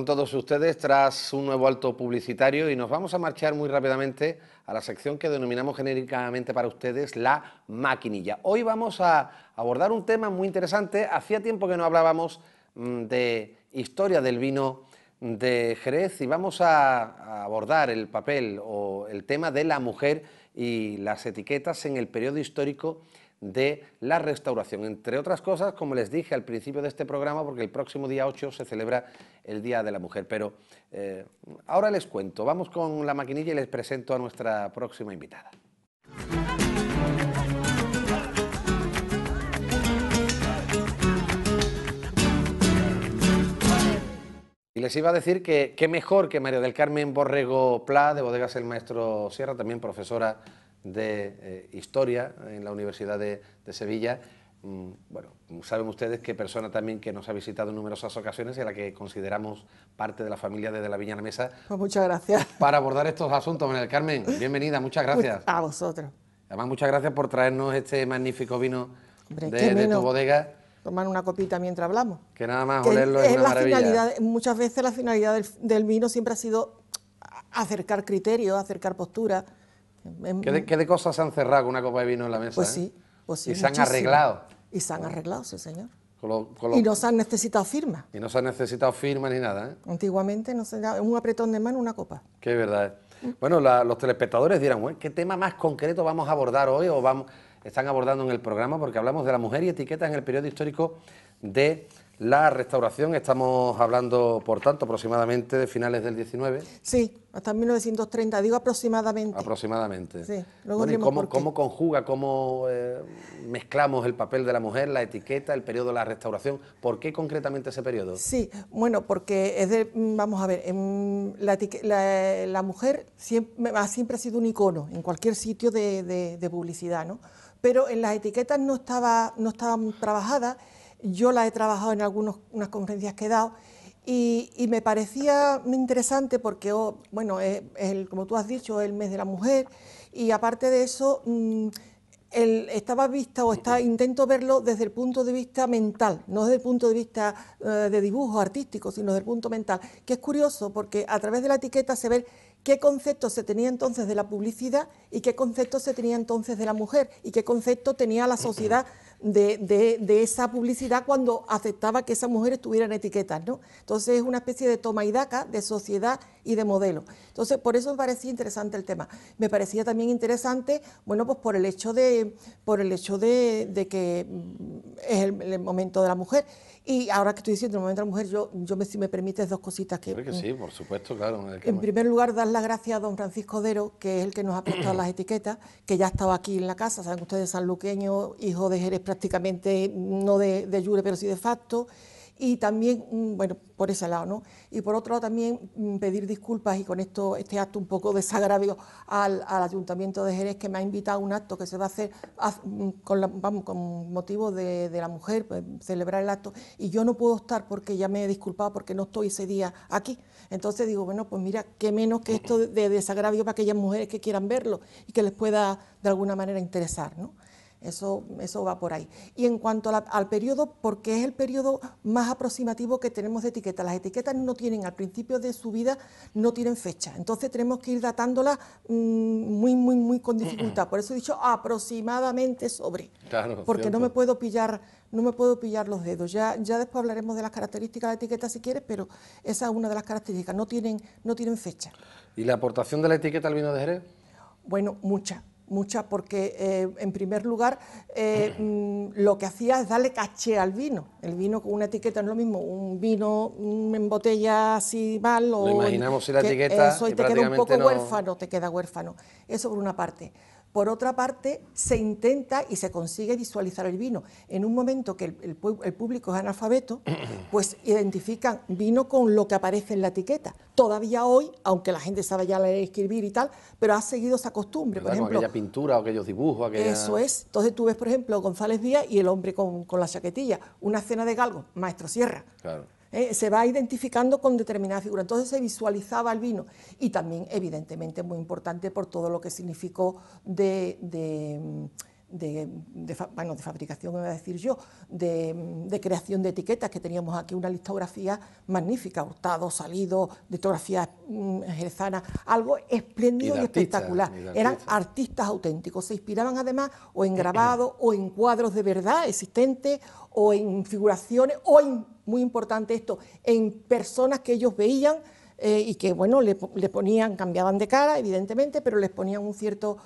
todos ustedes tras un nuevo alto publicitario y nos vamos a marchar muy rápidamente a la sección que denominamos genéricamente para ustedes la maquinilla. Hoy vamos a abordar un tema muy interesante. Hacía tiempo que no hablábamos de historia del vino de Jerez y vamos a abordar el papel o el tema de la mujer y las etiquetas en el periodo histórico de la restauración, entre otras cosas, como les dije al principio de este programa, porque el próximo día 8 se celebra el Día de la Mujer. Pero ahora les cuento, vamos con la maquinilla y les presento a nuestra próxima invitada. Y les iba a decir que qué mejor que María del Carmen Borrego Pla, de Bodegas El Maestro Sierra, también profesora de Historia en la Universidad de Sevilla. Bueno, saben ustedes que persona también que nos ha visitado en numerosas ocasiones y a la que consideramos parte de la familia desde la Viña a la Mesa. Pues muchas gracias. Para abordar estos asuntos, María del Carmen, bienvenida, muchas gracias. A vosotros. Además, muchas gracias por traernos este magnífico vino. Hombre, de tu bodega. Tomar una copita mientras hablamos. Que nada más olerlo es una maravilla. Finalidad, muchas veces la finalidad del vino siempre ha sido acercar criterios, acercar posturas. ¿Qué de cosas se han cerrado con una copa de vino en la mesa? Pues sí, pues sí. Y se han arreglado. Y se han arreglado, sí, señor. Y no se han necesitado firmas. Y no se han necesitado firmas ni nada, ¿eh? Antiguamente no se daba un apretón de mano, una copa. Qué verdad. Bueno, los telespectadores dirán, bueno, ¿qué tema más concreto vamos a abordar hoy o están abordando en el programa? Porque hablamos de la mujer y etiquetas en el periodo histórico de la restauración. Estamos hablando, por tanto, aproximadamente de finales del 19. Sí, hasta 1930, digo aproximadamente. Aproximadamente. Sí. Bueno, ¿y cómo conjuga, cómo mezclamos el papel de la mujer, la etiqueta, el periodo de la restauración? ¿Por qué concretamente ese periodo? Sí, bueno, porque vamos a ver, la mujer siempre ha sido un icono en cualquier sitio de publicidad, ¿no? Pero en las etiquetas no estaban trabajadas. Yo la he trabajado en unas conferencias que he dado y me parecía interesante porque, bueno, como tú has dicho, es el mes de la mujer y aparte de eso, intento verlo desde el punto de vista mental, no desde el punto de vista de dibujo artístico, sino desde el punto mental, que es curioso porque a través de la etiqueta se ve qué concepto se tenía entonces de la publicidad y qué concepto se tenía entonces de la mujer y qué concepto tenía la sociedad de esa publicidad cuando aceptaba que esas mujeres tuvieran etiquetas, ¿no? Entonces es una especie de toma y daca de sociedad y de modelo. Entonces por eso me parecía interesante el tema. Me parecía también interesante, bueno, pues por el hecho de que es el momento de la mujer. Y ahora que estoy diciendo el momento de la mujer, si me permites dos cositas que... Creo que sí, por supuesto, claro. En primer lugar, dar las gracias a don Francisco Dero, que es el que nos ha prestado las etiquetas, que ya estaba aquí en la casa, saben ustedes, sanluqueño, hijo de Jerez prácticamente, no de jure, pero sí de facto. Y también, bueno, por ese lado, ¿no? Y por otro lado también pedir disculpas y con este acto un poco desagravio al Ayuntamiento de Jerez, que me ha invitado a un acto que se va a hacer con motivo de la mujer, pues, celebrar el acto, y yo no puedo estar porque ya me he disculpado porque no estoy ese día aquí. Entonces digo, bueno, pues mira, qué menos que esto de desagravio para aquellas mujeres que quieran verlo y que les pueda de alguna manera interesar, ¿no? Eso va por ahí. Y en cuanto al periodo, porque es el periodo más aproximativo que tenemos de etiquetas. Las etiquetas no tienen, al principio de su vida, no tienen fecha. Entonces tenemos que ir datándolas muy con dificultad. Por eso he dicho aproximadamente sobre. Claro, porque cierto. no me puedo pillar los dedos. Ya después hablaremos de las características de la etiqueta si quieres, pero esa es una de las características. No tienen fecha. ¿Y la aportación de la etiqueta al vino de Jerez? Bueno, mucha, porque en primer lugar lo que hacía es darle caché al vino. El vino con una etiqueta no es lo mismo, un vino en botella así mal o... Lo imaginamos sin la etiqueta eso, y te queda un poco huérfano, te queda huérfano. Eso por una parte. Por otra parte, se intenta y se consigue visualizar el vino. En un momento que el público es analfabeto, pues identifican vino con lo que aparece en la etiqueta. Todavía hoy, aunque la gente sabe ya leer y escribir y tal, pero ha seguido esa costumbre. Por ejemplo, aquella pintura o aquellos dibujos. Eso es. Entonces tú ves, por ejemplo, González Díaz y el hombre con la chaquetilla. Una cena de galgo, Maestro Sierra. Claro. Se va identificando con determinada figura. Entonces se visualizaba el vino y también, evidentemente, muy importante por todo lo que significó de bueno, de fabricación, iba a decir yo, de creación de etiquetas, que teníamos aquí una listografía magnífica, Hurtado, Salido, litografías jerezanas, algo espléndido y espectacular. Eran artistas auténticos, se inspiraban además o en grabados o en cuadros de verdad existentes, o en figuraciones, o en, muy importante esto, en personas que ellos veían y que, bueno, le ponían, cambiaban de cara, evidentemente, pero les ponían un cierto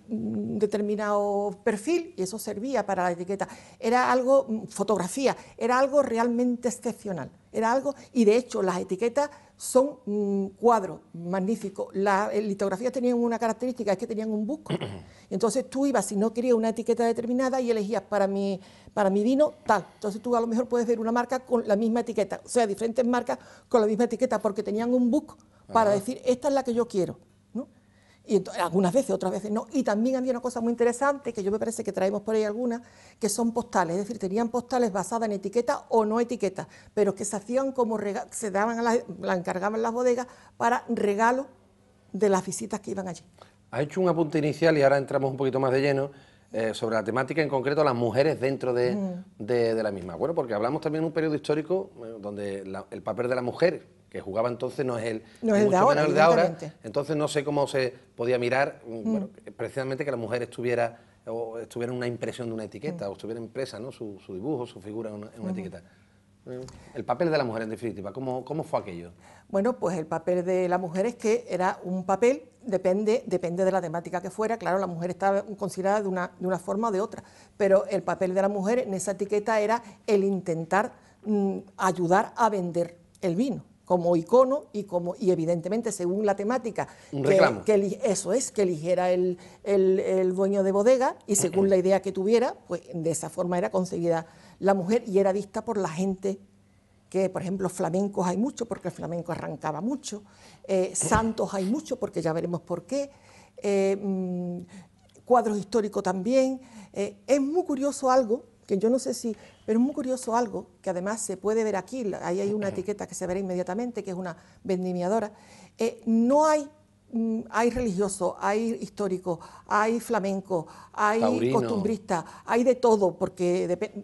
determinado perfil y eso servía para la etiqueta. Era algo, fotografía, era algo realmente excepcional. Era algo, y de hecho las etiquetas son cuadros magníficos. Las litografías tenían una característica, es que tenían un busco. Entonces tú ibas, si no querías una etiqueta determinada, y elegías para mi vino tal. Entonces tú a lo mejor puedes ver una marca con la misma etiqueta, o sea, diferentes marcas con la misma etiqueta, porque tenían un busco para decir, esta es la que yo quiero, ¿no? Y algunas veces, otras veces no. Y también había una cosa muy interesante, que yo me parece que traemos por ahí algunas, que son postales, es decir, tenían postales basadas en etiqueta o no etiqueta, pero que se hacían como se daban la encargaban las bodegas para regalo de las visitas que iban allí. Has hecho un apunte inicial y ahora entramos un poquito más de lleno sobre la temática, en concreto las mujeres dentro de la misma. Bueno, porque hablamos también de un periodo histórico donde el papel de la mujer, que jugaba entonces, no es el de ahora. Entonces no sé cómo se podía mirar, bueno, precisamente que la mujer estuviera en una impresión de una etiqueta, o estuviera impresa, ¿no?, su dibujo, su figura en una etiqueta. El papel de la mujer, en definitiva, ¿cómo fue aquello? Bueno, pues el papel de la mujer es que era un papel, depende de la temática que fuera. Claro, la mujer estaba considerada de una forma o de otra, pero el papel de la mujer en esa etiqueta era el intentar ayudar a vender el vino como icono y evidentemente según la temática que eligiera el dueño de bodega, y según la idea que tuviera, pues de esa forma era conseguida la mujer y era vista por la gente. Que, por ejemplo, flamencos hay mucho, porque el flamenco arrancaba mucho, santos hay mucho, porque ya veremos por qué, cuadros históricos también. Es muy curioso algo, que yo no sé si, pero es muy curioso algo, que además se puede ver aquí, ahí hay una etiqueta que se verá inmediatamente, que es una vendimiadora. No hay religioso, hay histórico, hay flamenco, hay taurino, costumbrista, hay de todo,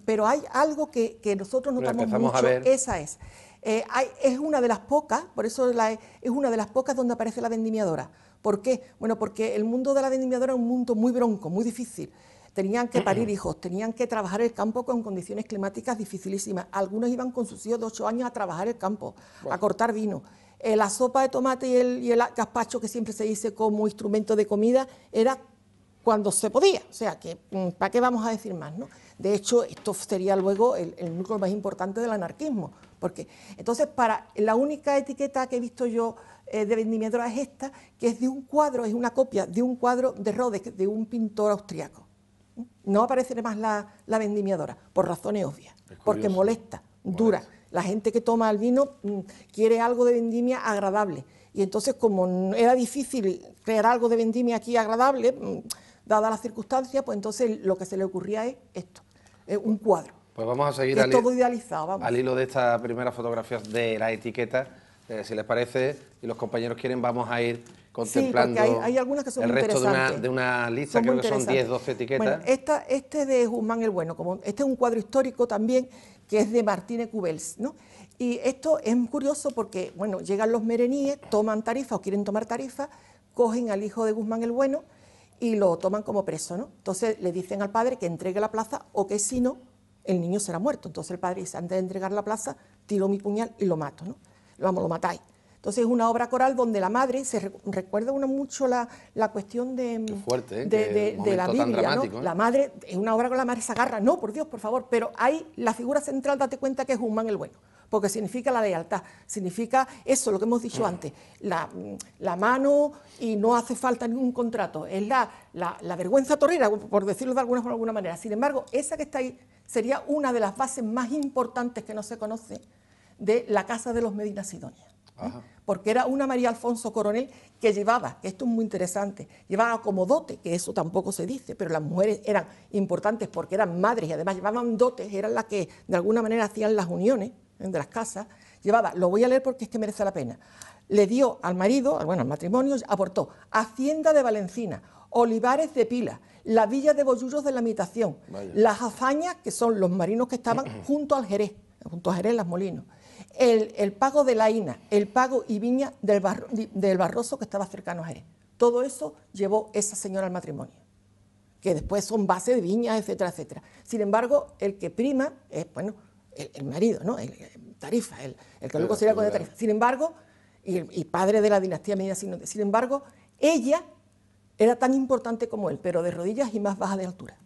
pero hay algo que nosotros notamos mucho, esa es. Es una de las pocas, por eso es una de las pocas donde aparece la vendimiadora. ¿Por qué? Bueno, porque el mundo de la vendimiadora es un mundo muy bronco, muy difícil. Tenían que parir hijos, tenían que trabajar el campo con condiciones climáticas dificilísimas. Algunos iban con sus hijos de 8 años a trabajar el campo, a cortar vino. La sopa de tomate y el gazpacho, que siempre se dice como instrumento de comida, era cuando se podía. O sea, que ¿para qué vamos a decir más, no? De hecho, esto sería luego el núcleo más importante del anarquismo. Porque, entonces, la única etiqueta que he visto yo de vendimiadora es esta, que es de un cuadro, es una copia de un cuadro de Rhodes, de un pintor austriaco. No aparece más la vendimiadora, por razones obvias, porque molesta, dura. La gente que toma el vino quiere algo de vendimia agradable. Y entonces, como era difícil crear algo de vendimia aquí agradable, dadas las circunstancias, pues entonces lo que se le ocurría es esto, un cuadro. Pues vamos a seguir todo idealizado, vamos. Al hilo de esta primera fotografía de la etiqueta, si les parece, y los compañeros quieren, vamos a ir contemplando hay algunas que son el muy resto interesantes. de una lista, creo que son 10, 12 etiquetas. Bueno, este de Guzmán el Bueno, este es un cuadro histórico también, que es de Martínez Cubels, ¿no? Y esto es curioso porque, bueno, llegan los mereníes, toman tarifa o quieren tomar tarifa, cogen al hijo de Guzmán el Bueno y lo toman como preso, ¿no? Entonces le dicen al padre que entregue la plaza o que si no, el niño será muerto. Entonces el padre dice, antes de entregar la plaza, tiro mi puñal y lo mato, ¿no? Lo matáis. Entonces es una obra coral donde la madre, se recuerda mucho la cuestión de la Biblia, ¿no? La madre, es una obra con la madre se agarra, no, por Dios, por favor, pero hay la figura central, date cuenta que es Guzmán el Bueno, porque significa la lealtad, significa eso, lo que hemos dicho antes, la mano y no hace falta ningún contrato, es la vergüenza torera, por decirlo de alguna manera. Sin embargo, esa que está ahí sería una de las bases más importantes que no se conoce de la casa de los Medina Sidonia. Porque era una María Alfonso Coronel que llevaba, que esto es muy interesante, llevaba como dote, que eso tampoco se dice, pero las mujeres eran importantes porque eran madres y además llevaban dotes, eran las que de alguna manera hacían las uniones de las casas. Llevaba, lo voy a leer porque es que merece la pena, le dio al marido, bueno, al matrimonio, aportó Hacienda de Valencina, Olivares de Pila, la villa de Bollullos de la Imitación, las hazañas, que son los marinos que estaban junto a Jerez, Las Molinos, el pago de la Ina, el pago y viña del Barroso, que estaba cercano a Jerez. Todo eso llevó esa señora al matrimonio, que después son base de viñas, etcétera, etcétera. Sin embargo, el que prima es, bueno, el marido, ¿no? El Tarifa, el que luego sería con de Tarifa. Sin embargo, y padre de la dinastía Medina. Sin embargo, ella era tan importante como él, pero de rodillas y más baja de altura.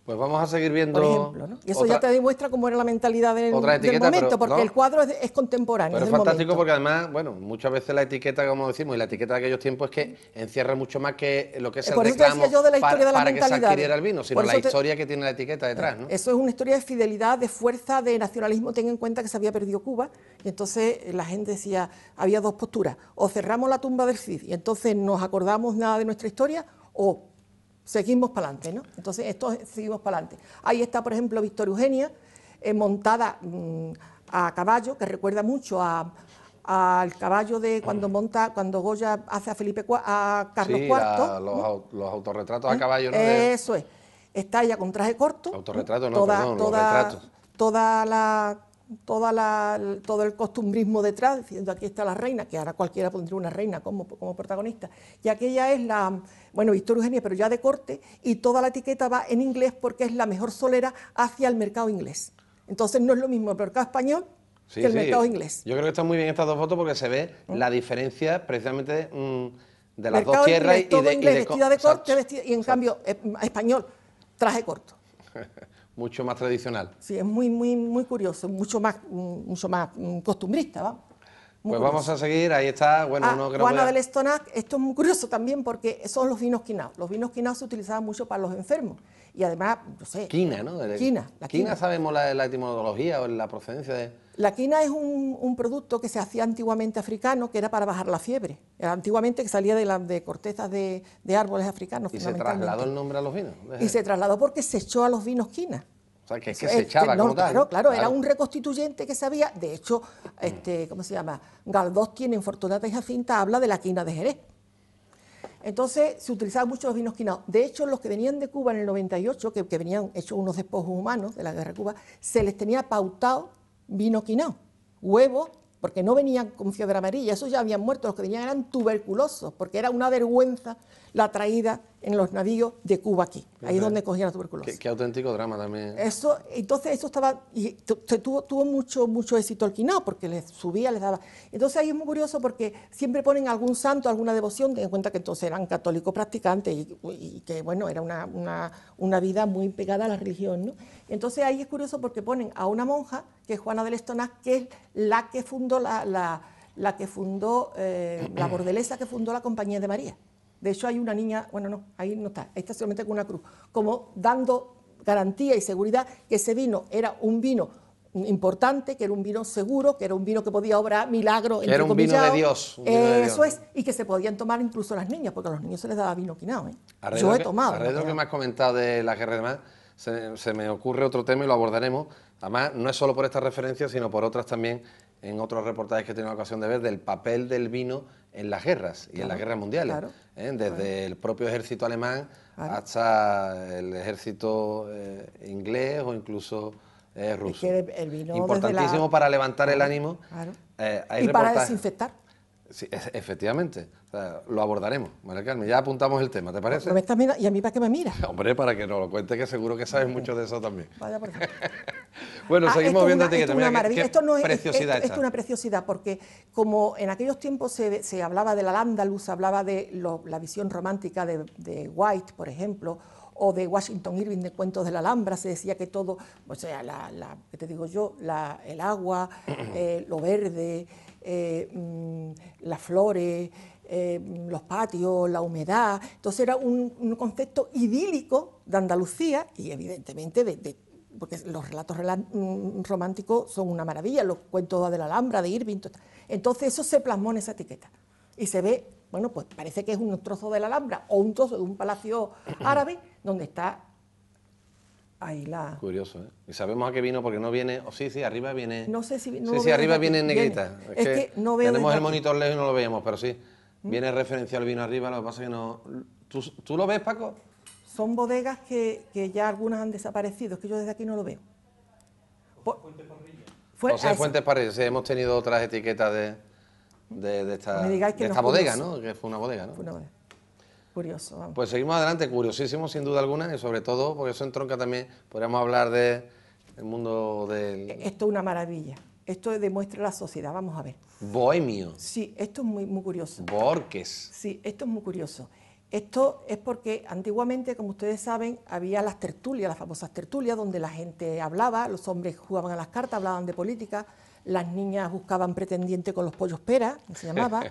Pues vamos a seguir viendo... Por ejemplo, ¿no? Y eso ya te demuestra cómo era la mentalidad del momento, porque el cuadro es contemporáneo. Pero es fantástico porque además, bueno, muchas veces la etiqueta, como decimos, y la etiqueta de aquellos tiempos es que encierra mucho más que lo que es el reclamo para que se adquiriera el vino, sino la historia que tiene la etiqueta detrás, ¿no? Eso es una historia de fidelidad, de fuerza, de nacionalismo. Ten en cuenta que se había perdido Cuba y entonces la gente decía, había dos posturas, o cerramos la tumba del Cid y entonces nos acordamos nada de nuestra historia, o seguimos para adelante, ¿no? Entonces, seguimos para adelante. Ahí está, por ejemplo, Victoria Eugenia, montada a caballo, que recuerda mucho al caballo de cuando Goya hace a Carlos IV. Los autorretratos a caballo, ¿no? Eso es. Está ella con traje corto. Autorretratos, no, perdón, los retratos. Todo el costumbrismo detrás, diciendo aquí está la reina, que ahora cualquiera pondría una reina como protagonista. Y aquella es Victoria Eugenia, pero ya de corte, y toda la etiqueta va en inglés porque es la mejor solera hacia el mercado inglés. Entonces no es lo mismo el mercado español que el mercado inglés. Yo creo que están muy bien estas dos fotos porque se ve la diferencia precisamente de las dos tierras inglés, todo inglés, vestida de corte, y en cambio español, traje corto. Mucho más tradicional. Sí, es muy curioso, mucho más costumbrista, ¿va? Pues vamos a seguir, ahí está, bueno, Juana del Estonac, esto es muy curioso también porque son los vinos quinados. Los vinos quinados se utilizaban mucho para los enfermos y además, no sé... Quina, ¿no? Quina, ¿sabemos la etimología o la procedencia de...? La quina es un producto que se hacía antiguamente africano, que era para bajar la fiebre. Era antiguamente que salía de cortezas de árboles africanos. ¿Y se trasladó el nombre a los vinos? Y se trasladó porque se echó a los vinos quina. O sea, que se echaba como tal. Claro, era un reconstituyente que se había... De hecho, ¿cómo se llama? Galdós tiene en Fortunata y Jacinta, habla de la quina de Jerez. Entonces, se utilizaban mucho los vinos quinados. De hecho, los que venían de Cuba en el 98, que venían hechos unos despojos humanos de la guerra de Cuba, se les tenía pautado vino quinao, huevos, porque no venían con fiebre amarilla, esos ya habían muerto, los que venían eran tuberculosos, porque era una vergüenza la traída en los navíos de Cuba aquí, ahí es donde cogían la tuberculosis. Qué auténtico drama también. Entonces eso estaba, y tuvo mucho éxito el quinao, porque les subía, les daba. Entonces ahí es muy curioso porque siempre ponen algún santo, alguna devoción, ten en cuenta que entonces eran católicos practicantes y que bueno, era una vida muy pegada a la religión, ¿no? Entonces ahí es curioso porque ponen a una monja, que es Juana del Estonac, que es la que fundó la bordelesa que fundó la Compañía de María. De hecho hay una niña, bueno no, ahí no está, ahí está solamente con una cruz, como dando garantía y seguridad que ese vino era un vino importante, que era un vino seguro, que era un vino que podía obrar milagros. Que era un vino de Dios. Eso es, y que se podían tomar incluso las niñas, porque a los niños se les daba vino quinao. Yo he tomado. Alrededor de lo que me has comentado de la guerra de mar, se me ocurre otro tema y lo abordaremos. Además, no es solo por esta referencia, sino por otras también, en otros reportajes que he tenido la ocasión de ver, del papel del vino en las guerras y en las guerras mundiales. Desde el propio ejército alemán hasta el ejército inglés o incluso ruso. Es que el vino importantísimo para levantar el ánimo. Y para desinfectar. Sí, efectivamente, o sea, lo abordaremos, María Carmen. Ya apuntamos el tema, ¿te parece? ¿Y a mí para qué me mira? Hombre, para que nos lo cuente, que seguro que sabes mucho de eso también. Vaya por ejemplo. Bueno, seguimos viendo etiquetas. Esto es una maravilla. Esto es una preciosidad, porque como en aquellos tiempos se hablaba del Al-Ándalus, se hablaba de la visión romántica de White, por ejemplo, o de Washington Irving de Cuentos de la Alhambra, se decía que todo, o sea, ¿qué te digo yo? El agua, lo verde, las flores, los patios, la humedad. Entonces era un concepto idílico de Andalucía y evidentemente porque los relatos románticos son una maravilla, los cuentos de la Alhambra, de Irving. Entonces eso se plasmó en esa etiqueta y se ve, bueno, pues parece que es un trozo de la Alhambra o un trozo de un palacio árabe donde está ahí la... Curioso, ¿eh? Y sabemos a qué vino porque no viene... Sí, arriba viene... No sé si... No arriba viene en negrita. Es que no veo... Tenemos el monitor lejos y no lo veíamos, pero sí. Viene referenciado el vino arriba, lo que pasa es que no... ¿Tú lo ves, Paco? Son bodegas que ya algunas han desaparecido, es que yo desde aquí no lo veo. José Fuentes Parrilla, sí, hemos tenido otras etiquetas de esta bodega, ¿no? Que fue una bodega, ¿no? Fue una bodega. Curioso, vamos. Pues seguimos adelante, curiosísimo sin duda alguna, y sobre todo porque eso entronca también, podríamos hablar del mundo del... Esto es una maravilla, esto demuestra la sociedad, vamos a ver. Bohemio. Sí, esto es muy curioso. Borges. Sí, esto es muy curioso. Esto es porque antiguamente, como ustedes saben, había las tertulias, las famosas tertulias, donde la gente hablaba, los hombres jugaban a las cartas, hablaban de política, las niñas buscaban pretendiente con los pollos pera, que se llamaba,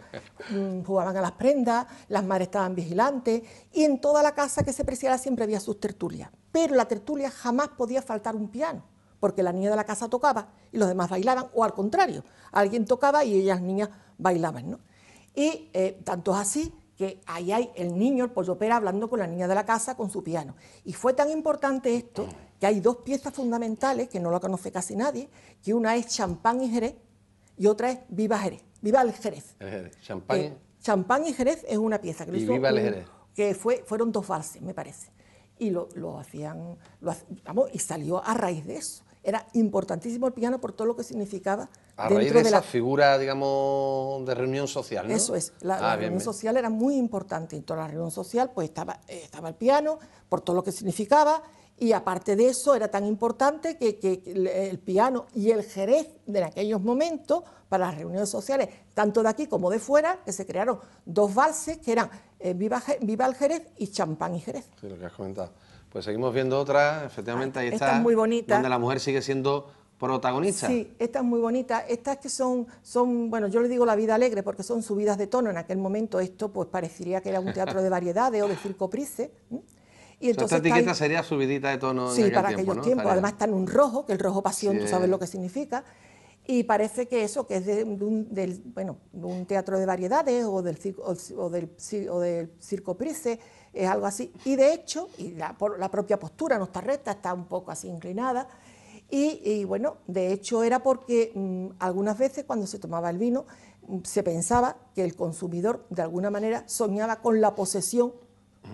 jugaban a las prendas, las madres estaban vigilantes, y en toda la casa que se preciara siempre había sus tertulias. Pero en la tertulia jamás podía faltar un piano, porque la niña de la casa tocaba y los demás bailaban, o al contrario, alguien tocaba y ellas, niñas, bailaban, ¿no? Y tanto es así que ahí hay el niño, el pollo pera, hablando con la niña de la casa con su piano. Y fue tan importante esto que hay dos piezas fundamentales, que no lo conoce casi nadie, que una es Champán y Jerez y otra es Viva Jerez, Viva el Jerez. Champán. Champán y Jerez es una pieza que lo hizo Viva el Jerez. Que fueron dos valses, me parece. Y lo hacían, vamos, y salió a raíz de eso. Era importantísimo el piano por todo lo que significaba. A raíz de esa figura, digamos, de reunión social, ¿no? Eso es, la reunión social era muy importante. En toda la reunión social pues estaba el piano, por todo lo que significaba, y aparte de eso era tan importante que el piano y el Jerez de aquellos momentos, para las reuniones sociales, tanto de aquí como de fuera, que se crearon dos valses que eran Viva el Jerez y Champán y Jerez. Sí, lo que has comentado. Pues seguimos viendo otra, efectivamente, ahí está, esta es muy bonita, donde la mujer sigue siendo protagonista. Sí, esta es muy bonita. Estas que son, bueno, yo le digo la vida alegre porque son subidas de tono. En aquel momento esto pues parecería que era un teatro de variedades o de circo Price. Y entonces, esta etiqueta sería subidita de tono sí, en aquel para tiempo, aquellos ¿no? tiempos. Además está en un rojo, que el rojo pasión, sí, tú sabes lo que significa. Y parece que eso, que es de un teatro de variedades o del circo Price, es algo así. Y de hecho, la propia postura no está recta, está un poco así inclinada. Y bueno, de hecho era porque algunas veces cuando se tomaba el vino se pensaba que el consumidor de alguna manera soñaba con la posesión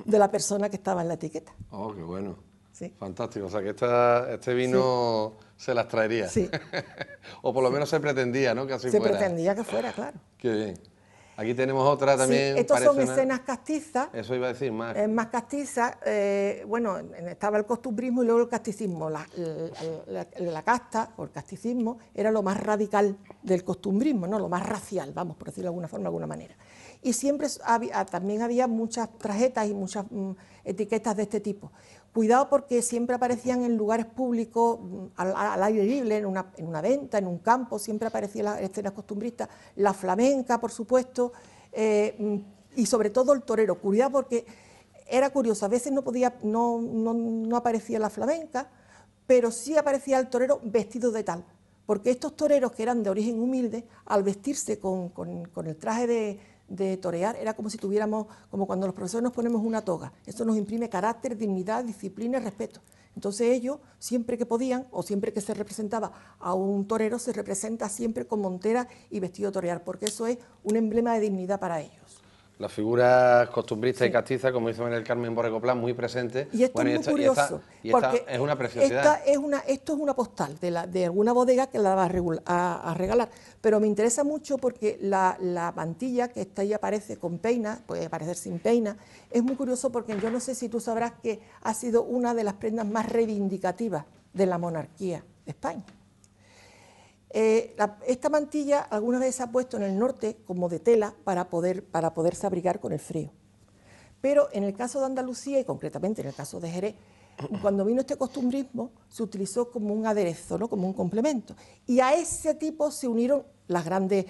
de la persona que estaba en la etiqueta. Oh, qué bueno. Sí. Fantástico, o sea que este vino sí se las traería. Sí. O por lo menos se pretendía, ¿no? Que así fuera. Se pretendía que fuera, claro. Qué bien. Aquí tenemos otra también. Sí, estos son escenas castizas. Eso iba a decir más. Es más castiza. Bueno, estaba el costumbrismo y luego el casticismo. La casta o el casticismo era lo más radical del costumbrismo, ¿no? Lo más racial, vamos, por decirlo de alguna forma, de alguna manera. Y siempre también había muchas tarjetas y muchas etiquetas de este tipo. Cuidado porque siempre aparecían en lugares públicos, al aire libre, en una venta, en un campo, siempre aparecían las escenas costumbristas, la flamenca, por supuesto, y sobre todo el torero. Cuidado porque era curioso, a veces no aparecía la flamenca, pero sí aparecía el torero vestido de tal, porque estos toreros que eran de origen humilde, al vestirse con el traje de torear, era como si tuviéramos, como cuando los profesores nos ponemos una toga. Eso nos imprime carácter, dignidad, disciplina y respeto. Entonces ellos, siempre que podían, o siempre que se representaba a un torero, se representa siempre con montera y vestido de torear, porque eso es un emblema de dignidad para ellos. Las figuras costumbristas y castizas, como dice María del Carmen Borrego Plan, muy presentes. Y esto es muy curioso, porque es una preciosidad. Esto es una postal de alguna bodega que la va a regalar, pero me interesa mucho porque la mantilla que está ahí aparece con peina, puede aparecer sin peina. Es muy curioso porque yo no sé si tú sabrás que ha sido una de las prendas más reivindicativas de la monarquía de España. Esta mantilla alguna vez se ha puesto en el norte como de tela para poderse abrigar con el frío. Pero en el caso de Andalucía y concretamente en el caso de Jerez, cuando vino este costumbrismo se utilizó como un aderezo, ¿no? Como un complemento. Y a ese tipo se unieron las grandes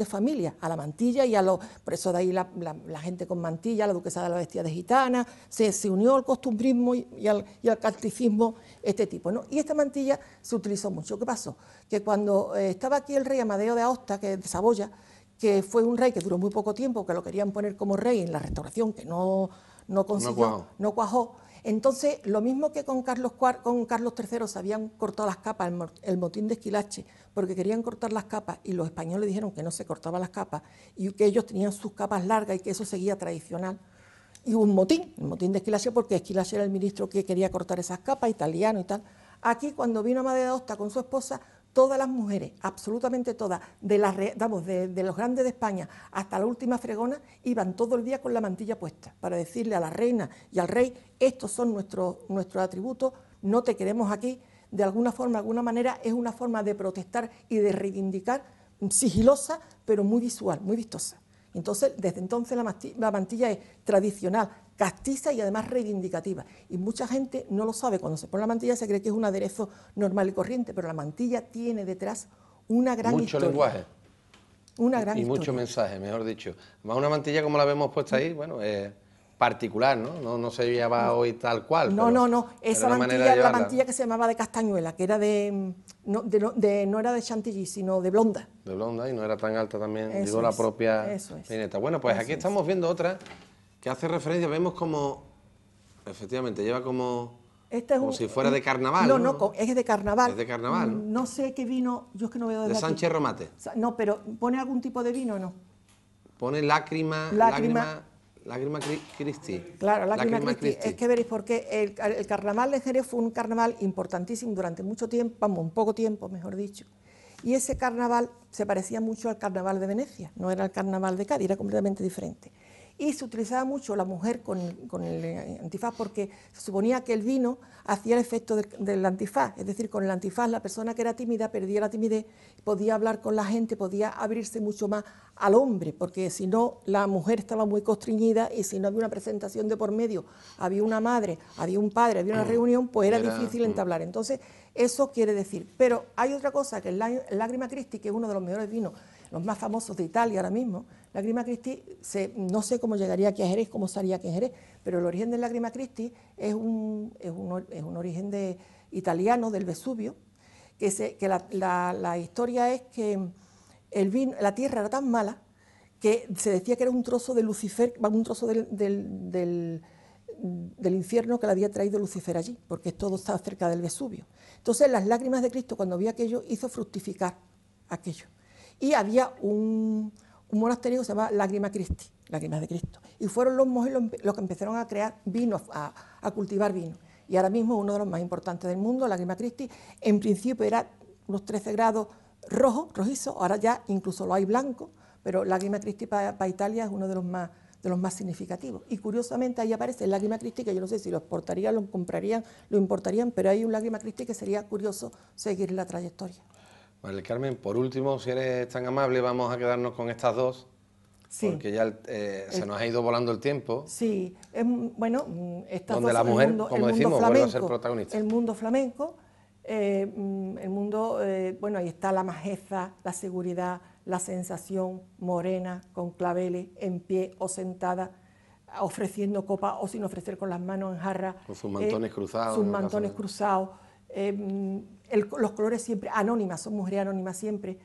familias, a la mantilla y por eso de ahí la gente con mantilla, la duquesa de la vestida de gitana, se unió al costumbrismo y al catolicismo este tipo, ¿no? Y esta mantilla se utilizó mucho. ¿Qué pasó? Que cuando estaba aquí el rey Amadeo de Aosta, que es de Saboya, que fue un rey que duró muy poco tiempo, que lo querían poner como rey en la restauración, que no consiguió, no cuajó. Entonces, lo mismo que con Carlos III se habían cortado las capas, el motín de Esquilache, porque querían cortar las capas y los españoles dijeron que no se cortaban las capas y que ellos tenían sus capas largas y que eso seguía tradicional. Y hubo un motín, el motín de Esquilache, porque Esquilache era el ministro que quería cortar esas capas, italiano y tal. Aquí, cuando vino Amadeo de Aosta con su esposa, todas las mujeres, absolutamente todas, de los grandes de España hasta la última fregona, iban todo el día con la mantilla puesta, para decirle a la reina y al rey, estos son nuestros atributos, no te queremos aquí. De alguna forma, de alguna manera, es una forma de protestar y de reivindicar, sigilosa, pero muy visual, muy vistosa. Entonces, desde entonces la mantilla es tradicional, castiza y además reivindicativa. Y mucha gente no lo sabe, cuando se pone la mantilla se cree que es un aderezo normal y corriente, pero la mantilla tiene detrás una gran historia. Mucho lenguaje. Una gran historia. Y mucho mensaje, mejor dicho. Además, una mantilla como la vemos puesta ahí, bueno, es particular, ¿no? No se lleva hoy tal cual. No. Esa mantilla era la mantilla que se llamaba de castañuela, que era no era de chantilly, sino de blonda. De blonda, y no era tan alta también, Eso digo, la propia peineta. Bueno, pues Eso aquí estamos viendo otra que hace referencia, vemos como, efectivamente, lleva como si fuera de carnaval. No, es de carnaval. Es de carnaval, ¿no? No sé qué vino, yo es que no veo desde de Sánchez aquí. Romate. No, pero ¿pone algún tipo de vino o no? Pone lágrima Christi. Claro, lágrima Christi. Es que veréis, porque el carnaval de Jerez fue un carnaval importantísimo durante mucho tiempo, un poco tiempo, mejor dicho. Y ese carnaval se parecía mucho al carnaval de Venecia, no era el carnaval de Cádiz, era completamente diferente. Y se utilizaba mucho la mujer con el antifaz porque se suponía que el vino hacía el efecto del antifaz, es decir, con el antifaz la persona que era tímida perdía la timidez, podía hablar con la gente, podía abrirse mucho más al hombre, porque si no la mujer estaba muy constreñida y si no había una presentación de por medio, había una madre, había un padre, había una reunión, pues era difícil entablar. Entonces, eso quiere decir. Pero hay otra cosa, que el Lágrima Christi, que es uno de los mejores vinos, los más famosos de Italia ahora mismo, Lágrima Christi, no sé cómo llegaría aquí a Jerez, cómo estaría aquí en Jerez, pero el origen del Lágrima Christi es un origen italiano, del Vesubio, que la historia es que la tierra era tan mala que se decía que era un trozo de Lucifer, un trozo del infierno que le había traído Lucifer allí, porque todo estaba cerca del Vesubio. Entonces las lágrimas de Cristo, cuando vio aquello, hizo fructificar aquello. Y había un monasterio que se llama Lágrima Christi, Lágrimas de Cristo. Y fueron los monjes los que empezaron a crear vinos, a cultivar vino. Y ahora mismo es uno de los más importantes del mundo, Lágrima Christi. En principio era unos 13 grados rojizo, ahora ya incluso lo hay blanco, pero Lágrima Christi para Italia es uno de los más significativos. Y curiosamente ahí aparece el Lágrima Christi, que yo no sé si lo exportarían, lo comprarían, lo importarían, pero hay un Lágrima Christi que sería curioso seguir la trayectoria. Vale, Carmen, por último, si eres tan amable, vamos a quedarnos con estas dos, sí, porque ya se nos ha ido volando el tiempo. Sí, bueno, estas donde dos, la mujer, como decimos, vuelve a ser protagonista. El mundo flamenco, bueno, ahí está la majeza, la seguridad, la sensación morena, con claveles, en pie o sentada, ofreciendo copa o sin ofrecer, con las manos en jarra. Con sus mantones cruzados. Sus mantones cruzados. Los colores siempre anónimas, son mujeres anónimas siempre,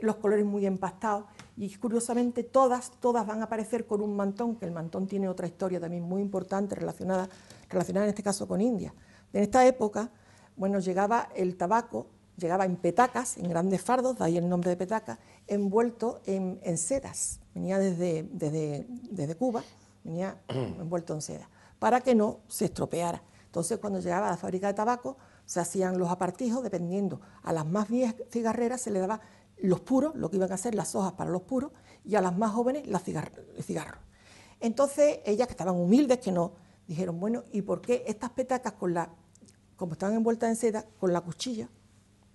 los colores muy empastados, y curiosamente todas van a aparecer con un mantón, que el mantón tiene otra historia también muy importante relacionada en este caso con India. En esta época, bueno, llegaba el tabaco, llegaba en petacas, en grandes fardos, de ahí el nombre de petaca, envuelto en sedas, venía desde Cuba, venía envuelto en seda, para que no se estropeara. Entonces, cuando llegaba a la fábrica de tabaco, se hacían los apartijos, dependiendo. A las más viejas cigarreras se le daba los puros, lo que iban a hacer las hojas para los puros, y a las más jóvenes el cigarro. Entonces, ellas, que estaban humildes, que no, dijeron, bueno, ¿y por qué estas petacas, como estaban envueltas en seda, con la cuchilla,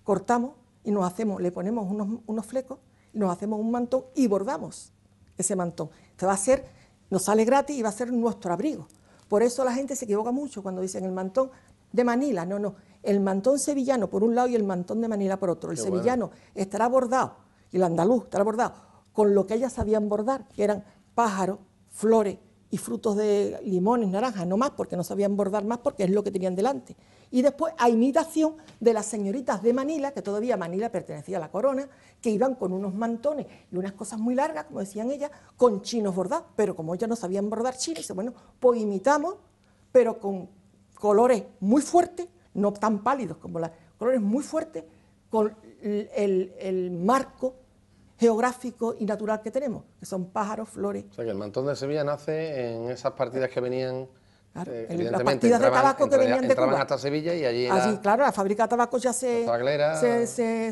cortamos y le ponemos unos flecos, y nos hacemos un mantón y bordamos ese mantón? Nos sale gratis y va a ser nuestro abrigo. Por eso la gente se equivoca mucho cuando dicen el mantón de Manila. No, el mantón sevillano por un lado y el mantón de Manila por otro. El sevillano estará bordado y el andaluz estará bordado con lo que ellas sabían bordar, que eran pájaros, flores y frutos de limones, naranjas, no más, porque no sabían bordar más, porque es lo que tenían delante. Y después, a imitación de las señoritas de Manila, que todavía Manila pertenecía a la corona, que iban con unos mantones y unas cosas muy largas, como decían ellas, con chinos bordados, pero como ellas no sabían bordar chinos, bueno, pues imitamos, pero con colores muy fuertes, no tan pálidos como los colores muy fuertes, con el marco geográfico y natural que tenemos, que son pájaros, flores. O sea, que el mantón de Sevilla nace en esas partidas que venían, Claro, evidentemente, las partidas de tabaco que venían de entraban Cuba. hasta Sevilla y allí Allí, claro, la fábrica de tabaco ya se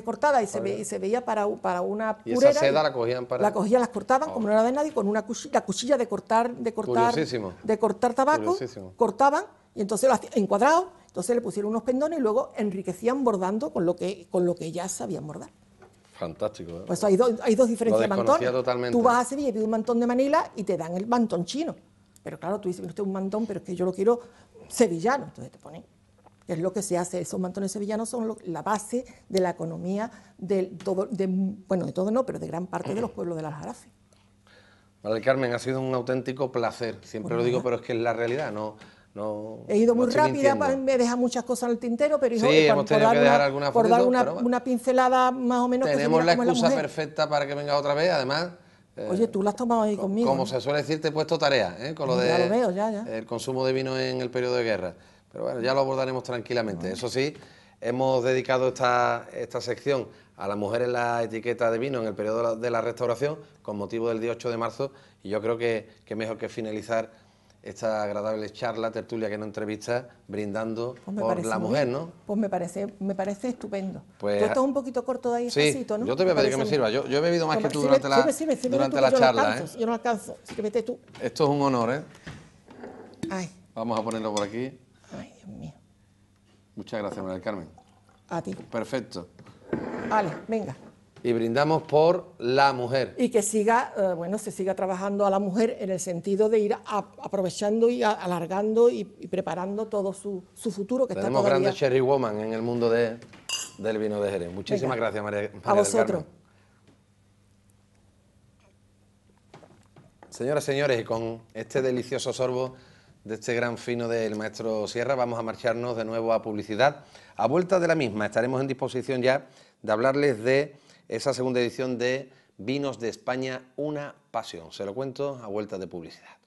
cortaba y se veía para una purera. Y esa seda la cogían para... La cogían, las cortaban, como no era de nadie, con una la cuchilla de cortar tabaco, Curiosísimo. cortaban y entonces lo hacían encuadrado, entonces le pusieron unos pendones y luego enriquecían bordando con lo que ya sabían bordar. Fantástico, ¿eh? Pues hay dos diferencias de mantones. Totalmente. Tú vas a Sevilla y pides un mantón de Manila y te dan el mantón chino. Pero claro, tú dices, usted es un mantón, pero es que yo lo quiero sevillano. Entonces te ponen, que es lo que se hace. Esos mantones sevillanos son la base de la economía de todo no, pero de gran parte de los pueblos del Aljarafe. María del Carmen, ha sido un auténtico placer. Siempre lo digo, pero es que es la realidad, no he ido muy estoy rápida, mintiendo. me deja muchas cosas en el tintero, pero hijo, sí, hemos tenido que dejar alguna por dar fotito, una pincelada más o menos. Tenemos que la se mira excusa como perfecta para que venga otra vez, además... Oye, tú la has tomado ahí conmigo. Como ¿no? se suele decir, te he puesto tarea, con lo de ya lo veo, ya. el consumo de vino en el periodo de guerra. Pero bueno, ya lo abordaremos tranquilamente. Eso sí, hemos dedicado esta sección a la mujer en la etiqueta de vino en el periodo de la restauración, con motivo del día 8 de marzo, y yo creo que mejor que finalizar esta agradable charla, tertulia que nos entrevista, brindando por la mujer, ¿no? Pues me parece estupendo. Pues, tú estás un poquito corto de ahí, sí, despacito, ¿no? yo te voy a pedir que me sirva. Yo he bebido más que tú durante la charla, ¿eh? Yo no alcanzo, así que vete tú. Esto es un honor, ¿eh? Ay. Vamos a ponerlo por aquí. Ay, Dios mío. Muchas gracias, María del Carmen. A ti. Perfecto. Vale, venga. Y brindamos por la mujer. Y que siga, se siga trabajando a la mujer en el sentido de ir aprovechando y alargando y preparando todo su futuro que Tenemos está todavía... grandes cherry woman en el mundo del vino de Jerez. Muchísimas gracias, María a vosotros. del Carmen. Señoras y señores, y con este delicioso sorbo de este gran fino del maestro Sierra, vamos a marcharnos de nuevo a publicidad. A vuelta de la misma estaremos en disposición ya de hablarles de esa segunda edición de Vinos de España, una pasión. Se lo cuento a vuelta de publicidad.